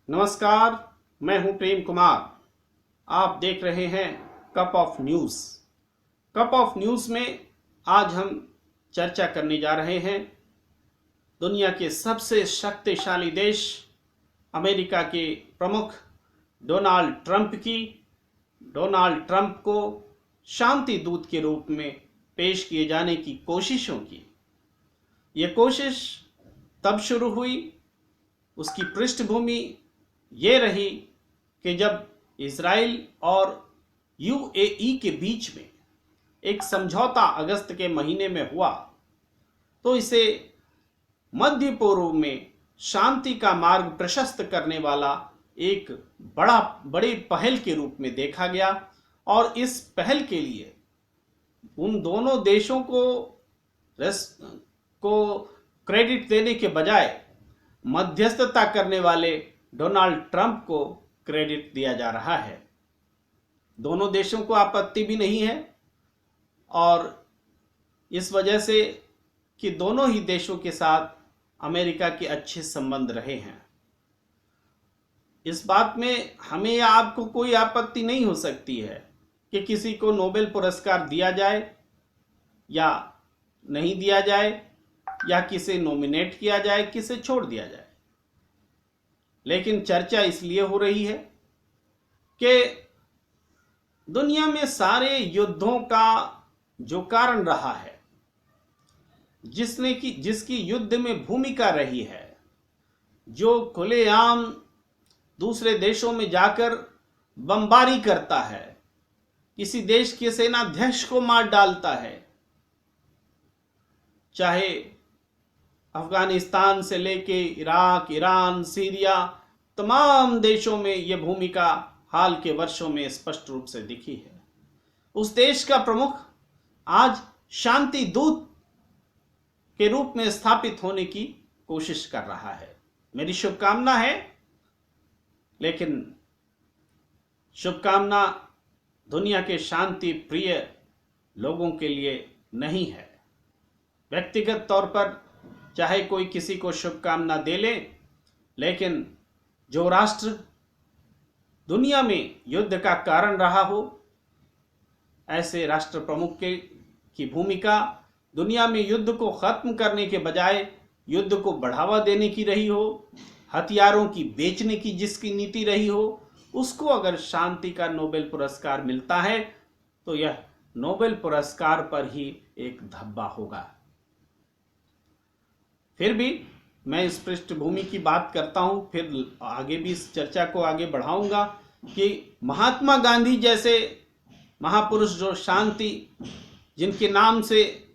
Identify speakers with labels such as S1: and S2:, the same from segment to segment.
S1: नमस्कार, मैं हूं प्रेम कुमार। आप देख रहे हैं cup of news. Cup of news में आज हम चर्चा करने जा रहे हैं दुनिया के सबसे शक्तिशाली देश अमेरिका के प्रमुख डोनाल्ड ट्रंप की। डोनाल्ड ट्रंप को शांति दूत के रूप में पेश किए जाने की कोशिशों की। ये कोशिश तब शुरू हुई, उसकी पृष्ठभूमि ये रही कि जब इजराइल और यूएई के बीच में एक समझौता अगस्त के महीने में हुआ, तो इसे मध्य पूर्व में शांति का मार्ग प्रशस्त करने वाला एक बड़ी पहल के रूप में देखा गया। और इस पहल के लिए उन दोनों देशों को क्रेडिट देने के बजाय मध्यस्थता करने वाले डोनाल्ड ट्रंप को क्रेडिट दिया जा रहा है। दोनों देशों को आपत्ति भी नहीं है, और इस वजह से कि दोनों ही देशों के साथ अमेरिका के अच्छे संबंध रहे हैं, इस बात में हमें या आपको कोई आपत्ति नहीं हो सकती है कि किसी को नोबेल पुरस्कार दिया जाए या नहीं दिया जाए, या किसे नॉमिनेट किया जाए, किसे छोड़ दिया जाए। लेकिन चर्चा इसलिए हो रही है कि दुनिया में सारे युद्धों का जो कारण रहा है, जिसकी युद्ध में भूमिका रही है, जो खुलेआम दूसरे देशों में जाकर बमबारी करता है, किसी देश के सेनाध्यक्ष को मार डालता है, चाहे अफगानिस्तान से लेके इराक, ईरान, सीरिया, तमाम देशों में यह भूमिका हाल के वर्षों में स्पष्ट रूप से दिखी है। उस देश का प्रमुख आज शांति दूत के रूप में स्थापित होने की कोशिश कर रहा है। मेरी शुभकामना है, लेकिन शुभकामना दुनिया के शांति प्रिय लोगों के लिए नहीं है। व्यक्तिगत तौर पर चाहे कोई किसी को शुभकामना दे ले, लेकिन जो राष्ट्र दुनिया में युद्ध का कारण रहा हो, ऐसे राष्ट्र प्रमुख की भूमिका दुनिया में युद्ध को खत्म करने के बजाय युद्ध को बढ़ावा देने की रही हो, हथियारों की बेचने की जिसकी नीति रही हो, उसको अगर शांति का नोबेल पुरस्कार मिलता है तो यह नोबेल पुरस्कार पर ही एक धब्बा होगा। फिर भी मैं इस पृष्ठभूमि की बात करता हूं, फिर आगे भी इस चर्चा को आगे बढ़ाऊंगा कि महात्मा गांधी जैसे महापुरुष, जो शांति जिनके नाम से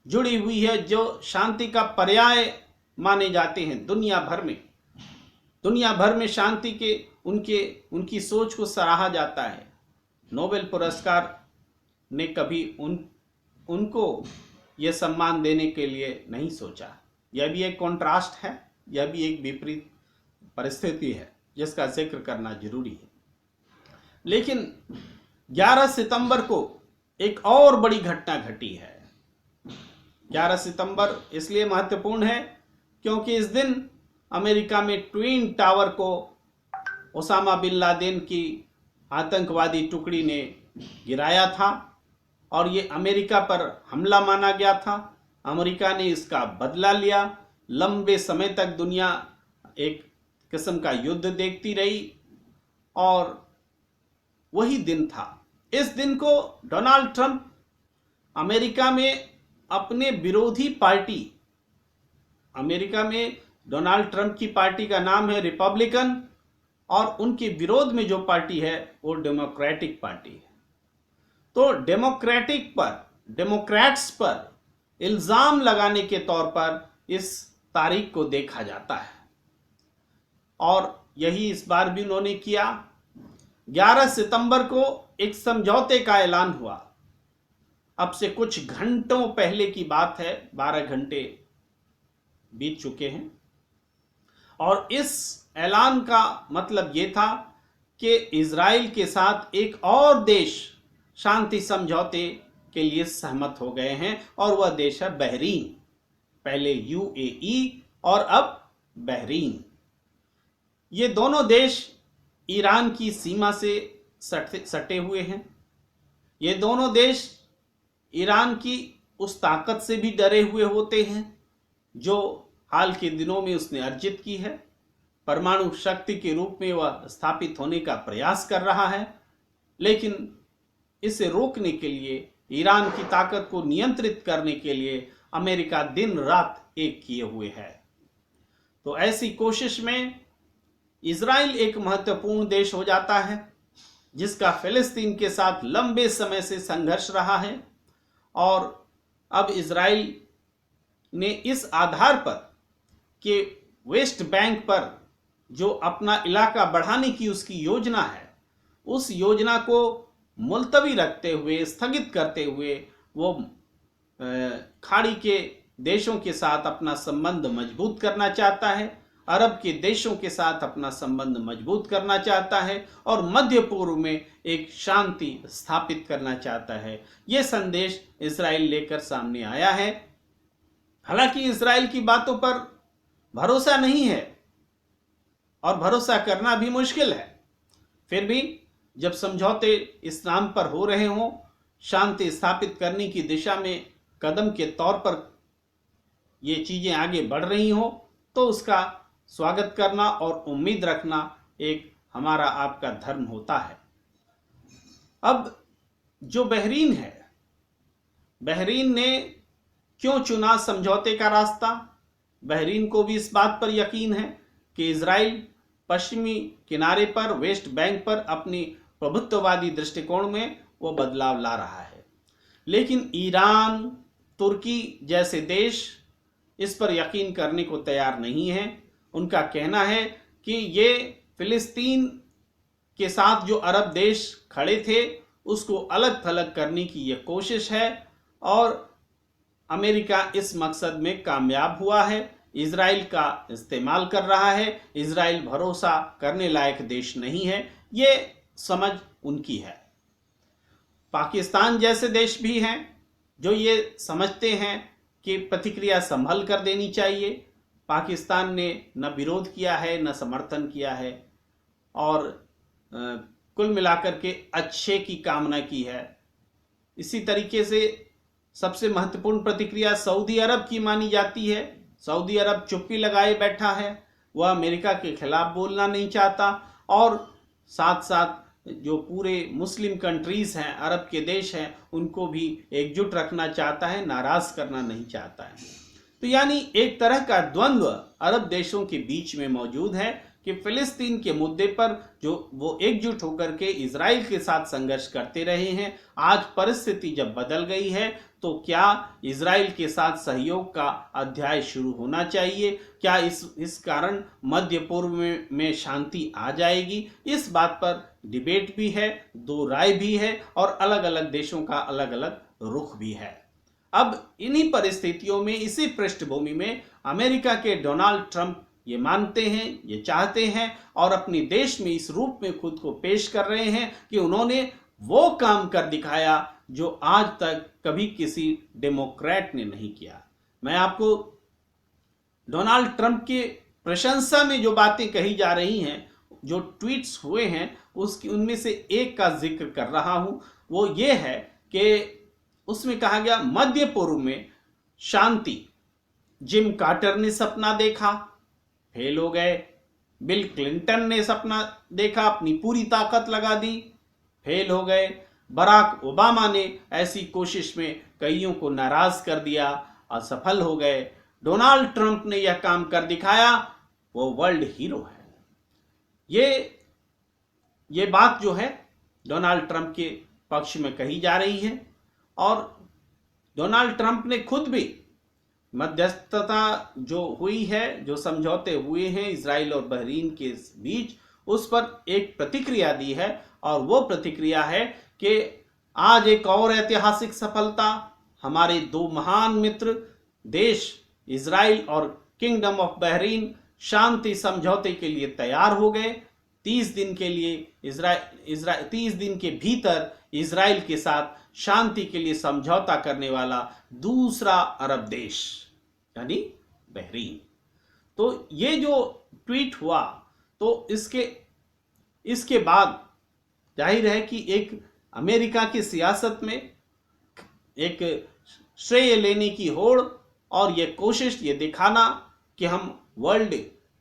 S1: जुड़ी हुई है, जो शांति का पर्याय माने जाते हैं दुनिया भर में शांति के उनकी सोच को सराहा जाता है। नोबेल पुरस्कार ने कभी उनको यह सम्मान देने के लिए नहीं सोचा। यह भी एक कॉन्ट्रास्ट है, यह भी एक विपरीत परिस्थिति है जिसका जिक्र करना जरूरी है। लेकिन 11 सितंबर को एक और बड़ी घटना घटी है। 11 सितंबर इसलिए महत्वपूर्ण है क्योंकि इस दिन अमेरिका में ट्विन टावर को ओसामा बिन लादेन की आतंकवादी टुकड़ी ने गिराया था, और ये अमेरिका पर हमला माना गया था। अमेरिका ने इसका बदला लिया। लंबे समय तक दुनिया एक किस्म का युद्ध देखती रही, और वही दिन था। इस दिन को डोनाल्ड ट्रंप अमेरिका में अपने विरोधी पार्टी, अमेरिका में डोनाल्ड ट्रंप की पार्टी का नाम है रिपब्लिकन, और उनके विरोध में जो पार्टी है वो डेमोक्रेटिक पार्टी है। तो डेमोक्रेट्स पर इल्जाम लगाने के तौर पर इस तारीख को देखा जाता है, और यही इस बार भी उन्होंने किया। 11 सितंबर को एक समझौते का ऐलान हुआ। अब से कुछ घंटों पहले की बात है, 12 घंटे बीत चुके हैं, और इस ऐलान का मतलब यह था कि इजराइल के साथ एक और देश शांति समझौते के लिए सहमत हो गए हैं, और वह देश है बहरीन। पहले यूएई और अब बहरीन। ये दोनों देश ईरान की सीमा से सटे हुए हैं। ये दोनों देश ईरान की उस ताकत से भी डरे हुए होते हैं जो हाल के दिनों में उसने अर्जित की है। परमाणु शक्ति के रूप में वह स्थापित होने का प्रयास कर रहा है, लेकिन इसे रोकने के लिए, ईरान की ताकत को नियंत्रित करने के लिए अमेरिका दिन रात एक किए हुए है। तो ऐसी कोशिश में इजराइल एक महत्वपूर्ण देश हो जाता है जिसका फिलिस्तीन के साथ लंबे समय से संघर्ष रहा है, और अब इजराइल ने इस आधार पर कि वेस्ट बैंक पर जो अपना इलाका बढ़ाने की उसकी योजना है, उस योजना को मुलतवी रखते हुए, स्थगित करते हुए वो खाड़ी के देशों के साथ अपना संबंध मजबूत करना चाहता है, अरब के देशों के साथ अपना संबंध मजबूत करना चाहता है और मध्य पूर्व में एक शांति स्थापित करना चाहता है। ये संदेश इजराइल लेकर सामने आया है। हालांकि इजराइल की बातों पर भरोसा नहीं है और भरोसा करना भी मुश्किल है, फिर भी जब समझौते इस नाम पर हो रहे हों, शांति स्थापित करने की दिशा में कदम के तौर पर ये चीजें आगे बढ़ रही हों, तो उसका स्वागत करना और उम्मीद रखना एक हमारा आपका धर्म होता है। अब जो बहरीन है, बहरीन ने क्यों चुना समझौते का रास्ता? बहरीन को भी इस बात पर यकीन है कि इजराइल पश्चिमी किनारे पर, वेस्ट बैंक पर अपनी प्रभुत्ववादी दृष्टिकोण में वो बदलाव ला रहा है, लेकिन ईरान, तुर्की जैसे देश इस पर यकीन करने को तैयार नहीं है। उनका कहना है कि ये फिलिस्तीन के साथ जो अरब देश खड़े थे उसको अलग थलग करने की ये कोशिश है और अमेरिका इस मकसद में कामयाब हुआ है। इजराइल का इस्तेमाल कर रहा है। इजराइल भरोसा करने लायक देश नहीं है, ये समझ उनकी है। पाकिस्तान जैसे देश भी हैं जो ये समझते हैं कि प्रतिक्रिया संभल कर देनी चाहिए। पाकिस्तान ने न विरोध किया है न समर्थन किया है और कुल मिलाकर के अच्छे की कामना की है। इसी तरीके से सबसे महत्वपूर्ण प्रतिक्रिया सऊदी अरब की मानी जाती है। सऊदी अरब चुप्पी लगाए बैठा है, वह अमेरिका के खिलाफ बोलना नहीं चाहता और साथ साथ जो पूरे मुस्लिम कंट्रीज हैं, अरब के देश हैं, उनको भी एकजुट रखना चाहता है, नाराज करना नहीं चाहता है। तो यानी एक तरह का द्वंद्व अरब देशों के बीच में मौजूद है कि फिलिस्तीन के मुद्दे पर जो वो एकजुट होकर के इजराइल के साथ संघर्ष करते रहे हैं, आज परिस्थिति जब बदल गई है तो क्या इजराइल के साथ सहयोग का अध्याय शुरू होना चाहिए? क्या इस कारण मध्य पूर्व में शांति आ जाएगी? इस बात पर डिबेट भी है, दो राय भी है और अलग अलग देशों का अलग अलग रुख भी है। अब इन्हीं परिस्थितियों में, इसी पृष्ठभूमि में अमेरिका के डोनाल्ड ट्रंप ये मानते हैं, ये चाहते हैं और अपने देश में इस रूप में खुद को पेश कर रहे हैं कि उन्होंने वो काम कर दिखाया जो आज तक कभी किसी डेमोक्रेट ने नहीं किया। मैं आपको डोनाल्ड ट्रंप की प्रशंसा में जो बातें कही जा रही हैं, जो ट्वीट्स हुए हैं, उनमें से एक का जिक्र कर रहा हूं। वो ये है कि उसमें कहा गया, मध्य पूर्व में शांति जिम कार्टर ने सपना देखा, फेल हो गए। बिल क्लिंटन ने सपना देखा, अपनी पूरी ताकत लगा दी, फेल हो गए। बराक ओबामा ने ऐसी कोशिश में कईयों को नाराज कर दिया, असफल हो गए। डोनाल्ड ट्रंप ने यह काम कर दिखाया, वो वर्ल्ड हीरो है। ये बात जो है डोनाल्ड ट्रंप के पक्ष में कही जा रही है और डोनाल्ड ट्रंप ने खुद भी मध्यस्थता जो हुई है, जो समझौते हुए हैं इजराइल और बहरीन के बीच, उस पर एक प्रतिक्रिया दी है और वो प्रतिक्रिया है कि आज एक और ऐतिहासिक सफलता, हमारे दो महान मित्र देश इजराइल और किंगडम ऑफ बहरीन शांति समझौते के लिए तैयार हो गए। 30 दिन के लिए 30 दिन के भीतर इजराइल के साथ शांति के लिए समझौता करने वाला दूसरा अरब देश यानी बहरीन। तो ये जो ट्वीट हुआ, तो इसके बाद जाहिर है कि एक अमेरिका की सियासत में एक श्रेय लेने की होड़ और ये कोशिश, ये दिखाना कि हम वर्ल्ड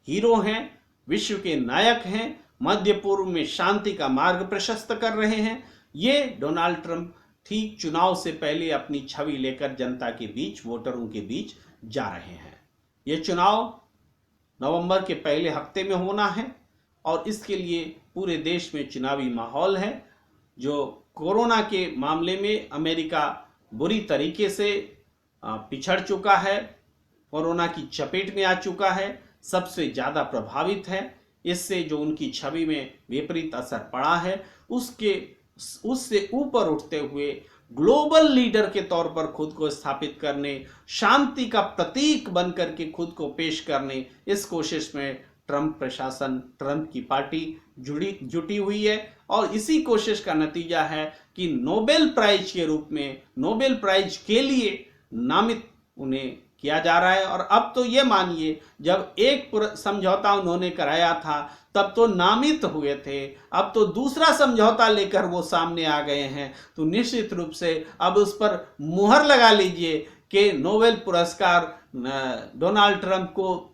S1: हीरो हैं, विश्व के नायक हैं, मध्य पूर्व में शांति का मार्ग प्रशस्त कर रहे हैं, ये डोनाल्ड ट्रंप ठीक चुनाव से पहले अपनी छवि लेकर जनता के बीच, वोटरों के बीच जा रहे हैं। ये चुनाव नवंबर के पहले हफ्ते में होना है और इसके लिए पूरे देश में चुनावी माहौल है। जो कोरोना के मामले में अमेरिका बुरी तरीके से पिछड़ चुका है, कोरोना की चपेट में आ चुका है, सबसे ज़्यादा प्रभावित है। इससे जो उनकी छवि में विपरीत असर पड़ा है, उससे ऊपर उठते हुए ग्लोबल लीडर के तौर पर खुद को स्थापित करने, शांति का प्रतीक बनकर के खुद को पेश करने, इस कोशिश में ट्रंप प्रशासन, ट्रंप की पार्टी जुटी हुई है। और इसी कोशिश का नतीजा है कि नोबेल प्राइज के रूप में, नोबेल प्राइज के लिए नामित उन्हें किया जा रहा है। और अब तो ये मानिए, जब एक समझौता उन्होंने कराया था तब तो नामित हुए थे, अब तो दूसरा समझौता लेकर वो सामने आ गए हैं। तो निश्चित रूप से अब उस पर मुहर लगा लीजिए कि नोबेल पुरस्कार डोनाल्ड ट्रंप को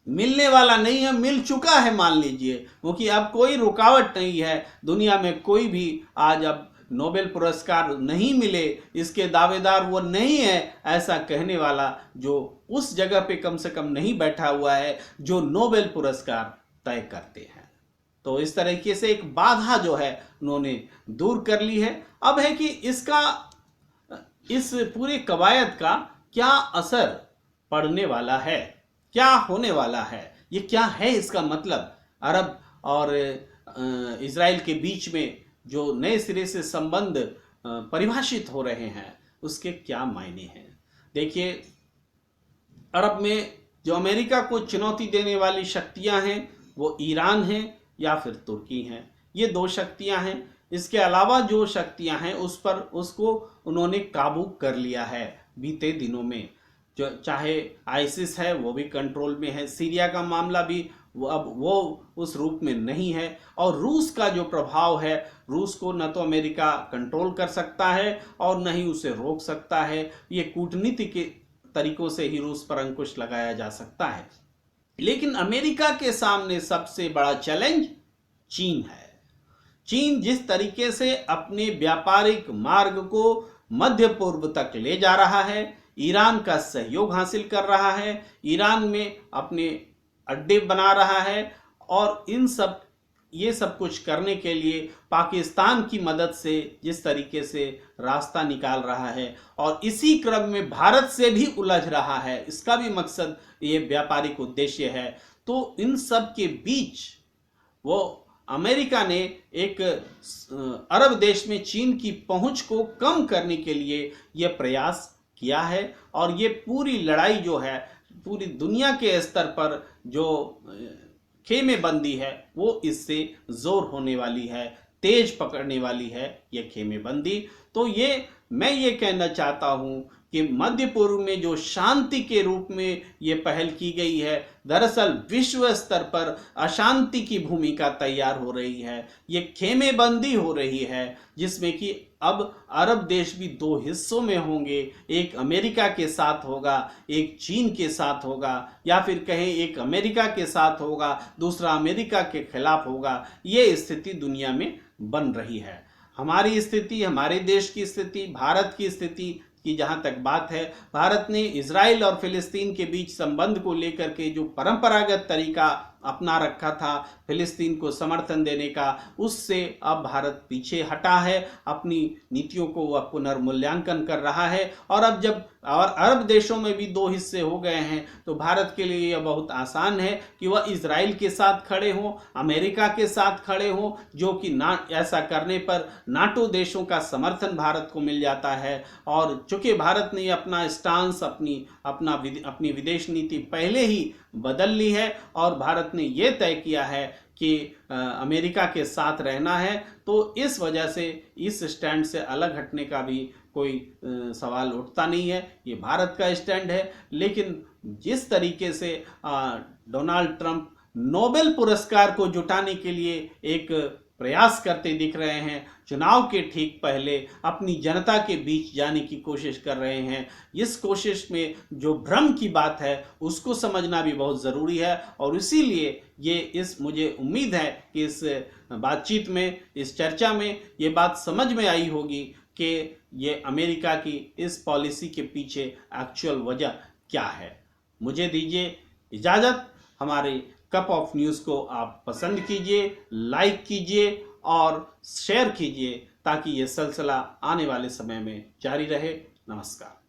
S1: मिलने वाला नहीं है, मिल चुका है मान लीजिए, क्योंकि अब कोई रुकावट नहीं है। दुनिया में कोई भी आज अब नोबेल पुरस्कार नहीं मिले, इसके दावेदार वो नहीं है ऐसा कहने वाला जो उस जगह पे कम से कम नहीं बैठा हुआ है जो नोबेल पुरस्कार तय करते हैं। तो इस तरीके से एक बाधा जो है उन्होंने दूर कर ली है। अब है कि इस पूरे कवायद का क्या असर पड़ने वाला है, क्या होने वाला है, ये क्या है इसका मतलब। अरब और इजराइल के बीच में जो नए सिरे से संबंध परिभाषित हो रहे हैं, उसके क्या मायने हैं। देखिए, अरब में जो अमेरिका को चुनौती देने वाली शक्तियां हैं वो ईरान हैं या फिर तुर्की हैं। ये दो शक्तियां हैं। इसके अलावा जो शक्तियां हैं उसको उन्होंने काबू कर लिया है बीते दिनों में। जो चाहे आईसिस है वो भी कंट्रोल में है, सीरिया का मामला भी वो उस रूप में नहीं है। और रूस का जो प्रभाव है, रूस को न तो अमेरिका कंट्रोल कर सकता है और न ही उसे रोक सकता है। ये कूटनीति के तरीकों से ही रूस पर अंकुश लगाया जा सकता है। लेकिन अमेरिका के सामने सबसे बड़ा चैलेंज चीन है। चीन जिस तरीके से अपने व्यापारिक मार्ग को मध्य पूर्व तक ले जा रहा है, ईरान का सहयोग हासिल कर रहा है, ईरान में अपने अड्डे बना रहा है और ये सब कुछ करने के लिए पाकिस्तान की मदद से जिस तरीके से रास्ता निकाल रहा है और इसी क्रम में भारत से भी उलझ रहा है, इसका भी मकसद ये व्यापारिक उद्देश्य है। तो इन सब के बीच वो अमेरिका ने एक अरब देश में चीन की पहुंच को कम करने के लिए यह प्रयास किया है। और ये पूरी लड़ाई जो है, पूरी दुनिया के स्तर पर जो खेमेबंदी है वो इससे जोर होने वाली है, तेज पकड़ने वाली है ये खेमेबंदी। तो मैं ये कहना चाहता हूँ कि मध्य पूर्व में जो शांति के रूप में ये पहल की गई है, दरअसल विश्व स्तर पर अशांति की भूमिका तैयार हो रही है। ये खेमेबंदी हो रही है जिसमें कि अब अरब देश भी दो हिस्सों में होंगे, एक अमेरिका के साथ होगा, एक चीन के साथ होगा, या फिर कहें एक अमेरिका के साथ होगा, दूसरा अमेरिका के खिलाफ होगा। ये स्थिति दुनिया में बन रही है। हमारी स्थिति, हमारे देश की स्थिति, भारत की स्थिति की जहाँ तक बात है, भारत ने इजराइल और फिलिस्तीन के बीच संबंध को लेकर के जो परंपरागत तरीका अपना रखा था फिलिस्तीन को समर्थन देने का, उससे अब भारत पीछे हटा है, अपनी नीतियों को वह पुनर्मूल्यांकन कर रहा है। और अब जब अरब देशों में भी दो हिस्से हो गए हैं तो भारत के लिए यह बहुत आसान है कि वह इजराइल के साथ खड़े हों, अमेरिका के साथ खड़े हों, जो कि ऐसा करने पर नाटो देशों का समर्थन भारत को मिल जाता है। और चूंकि भारत ने अपना स्टांस, अपनी विदेश नीति पहले ही बदल ली है और भारत ने यह तय किया है कि अमेरिका के साथ रहना है, तो इस वजह से इस स्टैंड से अलग हटने का भी कोई सवाल उठता नहीं है। ये भारत का स्टैंड है। लेकिन जिस तरीके से डोनाल्ड ट्रंप नोबेल पुरस्कार को जुटाने के लिए एक प्रयास करते दिख रहे हैं। चुनाव के ठीक पहले अपनी जनता के बीच जाने की कोशिश कर रहे हैं। इस कोशिश में जो भ्रम की बात है उसको समझना भी बहुत ज़रूरी है, और इसीलिए मुझे उम्मीद है कि इस बातचीत में, इस चर्चा में ये बात समझ में आई होगी कि ये अमेरिका की इस पॉलिसी के पीछे एक्चुअल वजह क्या है। मुझे दीजिए इजाज़त। हमारे कप ऑफ न्यूज़ को आप पसंद कीजिए, लाइक कीजिए और शेयर कीजिए, ताकि ये सिलसिला आने वाले समय में जारी रहे। नमस्कार।